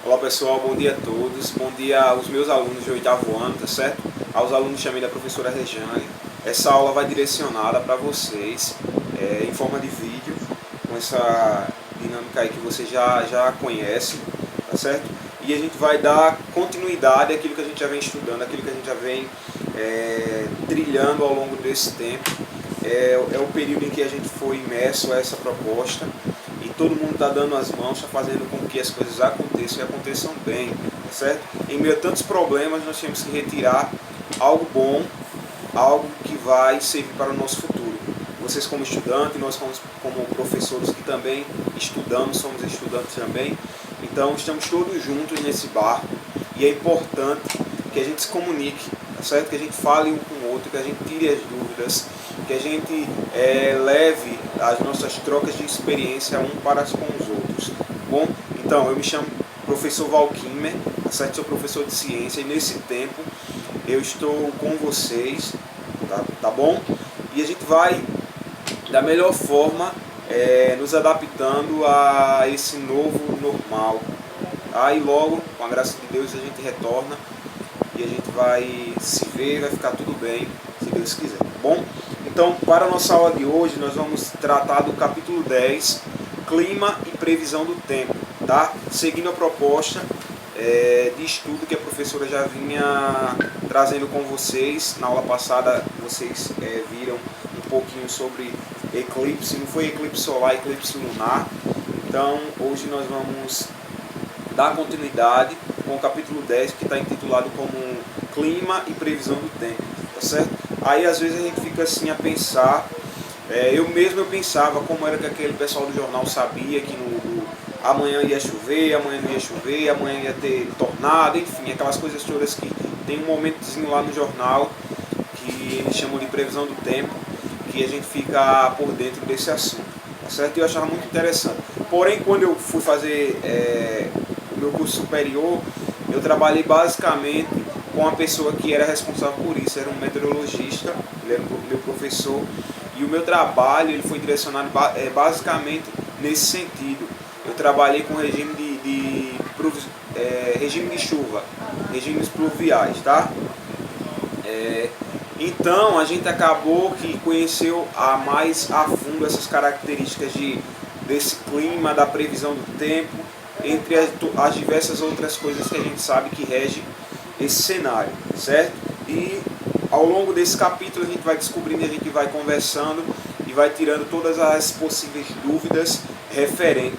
Olá pessoal, bom dia a todos, bom dia aos meus alunos de 8º ano, tá certo? Aos alunos também da professora Rejane. Essa aula vai direcionada para vocês em forma de vídeo, com essa dinâmica aí que vocês já conhecem, tá certo? E a gente vai dar continuidade àquilo que a gente já vem estudando, àquilo que a gente já vem trilhando ao longo desse tempo. É o período em que a gente foi imerso a essa proposta e todo mundo está dando as mãos, está fazendo com que as coisas aconteçam e aconteçam bem, tá certo? Em meio a tantos problemas, nós temos que retirar algo bom, algo que vai servir para o nosso futuro. Vocês como estudantes, nós como professores que também estudamos, somos estudantes também, então estamos todos juntos nesse barco e é importante que a gente se comunique, tá certo? Que a gente fale um com o outro, que a gente tire as dúvidas, que a gente leve as nossas trocas de experiência um para com os outros. Bom, então eu me chamo professor Valquímer, sou professor de ciência e nesse tempo eu estou com vocês, tá bom? E a gente vai da melhor forma nos adaptando a esse novo normal. Aí logo, com a graça de Deus, a gente retorna e a gente vai se ver, vai ficar tudo bem, se Deus quiser, tá bom? Então, para a nossa aula de hoje, nós vamos tratar do capítulo 10, Clima e Previsão do Tempo, tá? Seguindo a proposta de estudo que a professora já vinha trazendo com vocês. Na aula passada, vocês viram um pouquinho sobre eclipse, não foi eclipse solar, eclipse lunar. Então, hoje nós vamos dar continuidade com o capítulo 10, que está intitulado como Clima e Previsão do Tempo, tá certo? Aí às vezes a gente fica assim a pensar, eu pensava como era que aquele pessoal do jornal sabia que amanhã ia chover, amanhã não ia chover, amanhã ia ter tornado, enfim, aquelas coisas todas que tem um momentozinho lá no jornal que eles chamam de previsão do tempo, que a gente fica por dentro desse assunto, tá certo? E eu achava muito interessante. Porém, quando eu fui fazer o meu curso superior, eu trabalhei basicamente com a pessoa que era responsável por isso, era um meteorologista, ele era meu professor, e o meu trabalho ele foi direcionado basicamente nesse sentido. Eu trabalhei com regime regime de chuva, regimes pluviais, tá? Então a gente acabou que conheceu mais a fundo essas características desse clima, da previsão do tempo, entre as diversas outras coisas que a gente sabe que rege esse cenário, certo? E ao longo desse capítulo a gente vai descobrindo, a gente vai conversando e vai tirando todas as possíveis dúvidas referente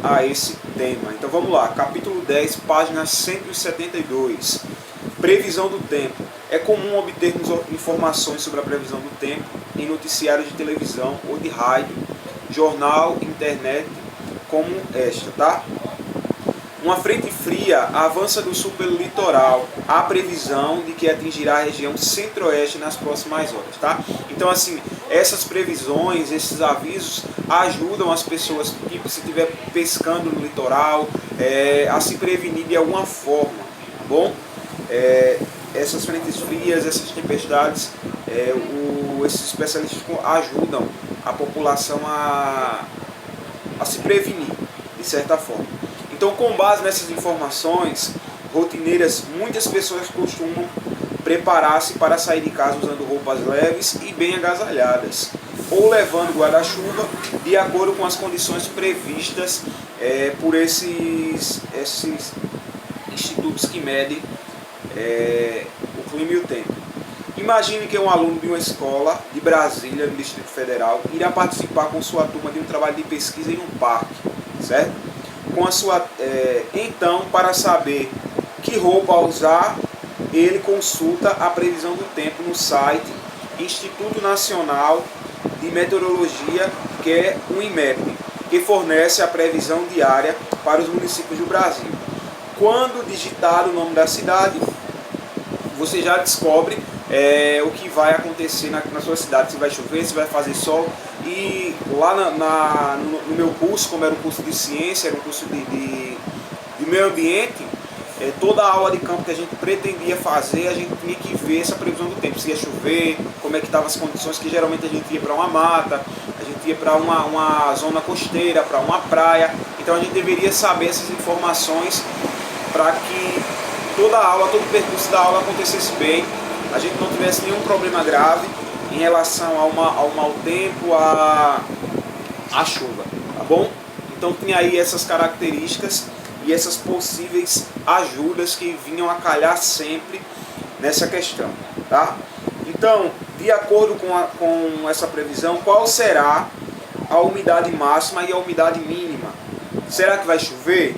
a esse tema. Então vamos lá, capítulo 10, página 172. Previsão do tempo. É comum obtermos informações sobre a previsão do tempo em noticiários de televisão ou de rádio, jornal, internet, como esta, tá? Uma frente fria avança do sul pelo litoral. Há previsão de que atingirá a região centro-oeste nas próximas horas, tá? Então, assim, essas previsões, esses avisos ajudam as pessoas que se estiver pescando no litoral a se prevenir de alguma forma, tá bom? Essas frentes frias, essas tempestades, esses especialistas ajudam a população a se prevenir, de certa forma. Então, com base nessas informações rotineiras, muitas pessoas costumam preparar-se para sair de casa usando roupas leves e bem agasalhadas, ou levando guarda-chuva, de acordo com as condições previstas por esses institutos que medem o clima e o tempo. Imagine que um aluno de uma escola de Brasília, no Distrito Federal, irá participar com sua turma de um trabalho de pesquisa em um parque, certo? Então, para saber que roupa usar, ele consulta a previsão do tempo no site Instituto Nacional de Meteorologia, que é o INMEP, que fornece a previsão diária para os municípios do Brasil. Quando digitar o nome da cidade, você já descobre o que vai acontecer na sua cidade, se vai chover, se vai fazer sol. E lá no meu curso, como era um curso de ciência, era um curso de meio ambiente, toda a aula de campo que a gente pretendia fazer, a gente tinha que ver essa previsão do tempo, se ia chover, como é que estavam as condições, que geralmente a gente ia para uma mata, a gente ia para uma zona costeira, para uma praia, Então a gente deveria saber essas informações para que toda a aula, todo o percurso da aula acontecesse bem, a gente não tivesse nenhum problema grave em relação ao mau tempo, à chuva, tá bom? Então tinha aí essas características e essas possíveis ajudas que vinham a calhar sempre nessa questão, tá? Então, de acordo com essa previsão, qual será a umidade máxima e a umidade mínima? Será que vai chover?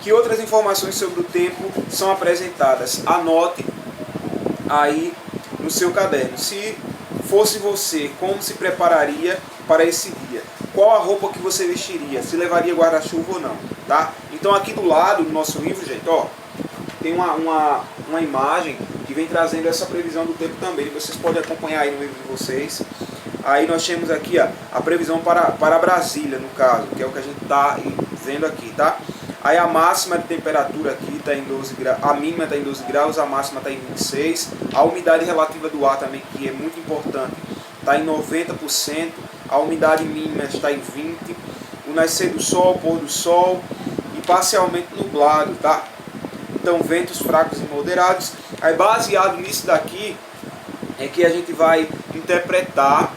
Que outras informações sobre o tempo são apresentadas? Anote aí no seu caderno. Se fosse você, como se prepararia para esse dia? Qual a roupa que você vestiria? Se levaria guarda-chuva ou não, tá? Então aqui do lado do nosso livro, gente, ó, tem uma imagem que vem trazendo essa previsão do tempo também. Vocês podem acompanhar aí no livro de vocês. Aí nós temos aqui ó, a previsão para Brasília, no caso, que é o que a gente está vendo aqui, tá? Aí a máxima de temperatura aqui está em 12 graus, a mínima está em 12 graus, a máxima está em 26. A umidade relativa do ar também, que é muito importante, está em 90%. A umidade mínima está em 20%. O nascer do sol, o pôr do sol e parcialmente nublado, tá? Então ventos fracos e moderados. Aí baseado nisso daqui é que a gente vai interpretar,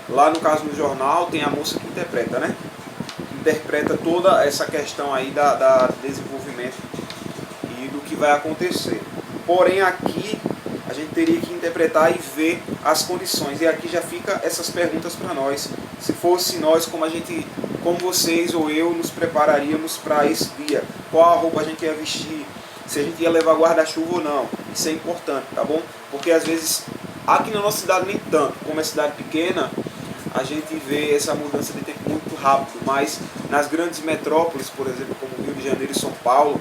lá no caso no jornal tem a moça que interpreta, né? Interpreta toda essa questão aí da desenvolvimento e do que vai acontecer. Porém aqui a gente teria que interpretar e ver as condições. E aqui já fica essas perguntas para nós. Se fosse nós, como vocês ou eu nos prepararíamos para esse dia? Qual a roupa a gente ia vestir? Se a gente ia levar guarda-chuva ou não? Isso é importante, tá bom? Porque às vezes, aqui na nossa cidade nem tanto, como é cidade pequena, a gente vê essa mudança de tempo muito rápido, mas nas grandes metrópoles, por exemplo, como Rio de Janeiro e São Paulo,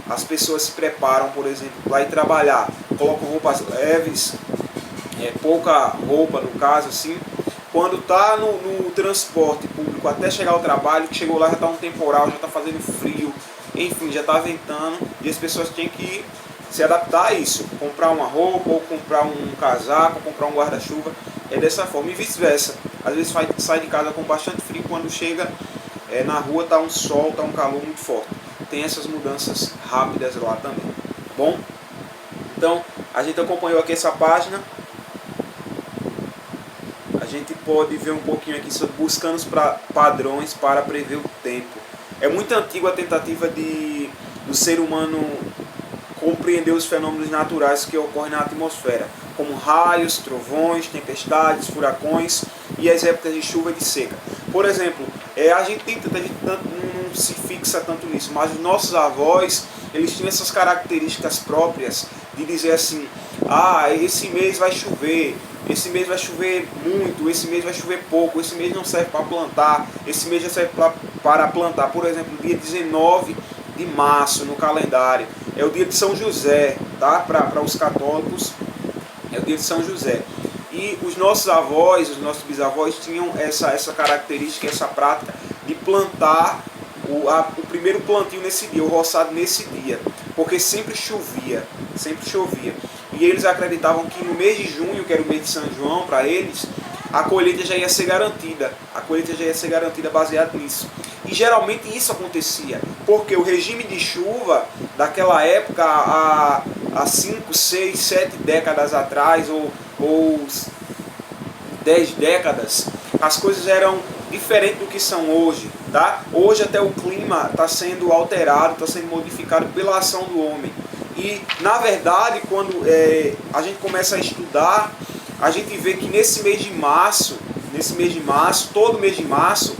as pessoas se preparam, por exemplo, para ir trabalhar, colocam roupas leves, pouca roupa no caso, assim. Quando está no transporte público até chegar ao trabalho, que chegou lá já está um temporal, já está fazendo frio, enfim, já está ventando, e as pessoas têm que se adaptar a isso, comprar uma roupa, ou comprar um casaco, ou comprar um guarda-chuva, é dessa forma, e vice-versa. Às vezes sai de casa com bastante frio, quando chega na rua está um sol, está um calor muito forte. Tem essas mudanças rápidas lá também, tá bom? Então, a gente acompanhou aqui essa página. A gente pode ver um pouquinho aqui sobre buscando os padrões para prever o tempo. É muito antiga a tentativa do ser humano compreender os fenômenos naturais que ocorrem na atmosfera, como raios, trovões, tempestades, furacões e as épocas de chuva e de seca. Por exemplo, a gente não se fixa tanto nisso, mas os nossos avós, eles tinham essas características próprias de dizer assim, esse mês vai chover, esse mês vai chover muito, esse mês vai chover pouco, esse mês não serve para plantar, esse mês já serve para plantar. Por exemplo, dia 19 de março no calendário é o dia de São José, tá? Para os católicos é o dia de São José. E os nossos avós, os nossos bisavós tinham essa característica, essa prática de plantar o primeiro plantio nesse dia, o roçado nesse dia, porque sempre chovia. E eles acreditavam que no mês de junho, que era o mês de São João para eles, a colheita já ia ser garantida. A colheita já ia ser garantida baseado nisso. E geralmente isso acontecia, porque o regime de chuva daquela época, há 5, 6, 7 décadas atrás, ou 10 décadas, as coisas eram diferentes do que são hoje, tá? Hoje até o clima está sendo alterado, está sendo modificado pela ação do homem. E, na verdade, quando a gente começa a estudar, a gente vê que nesse mês de março, todo mês de março,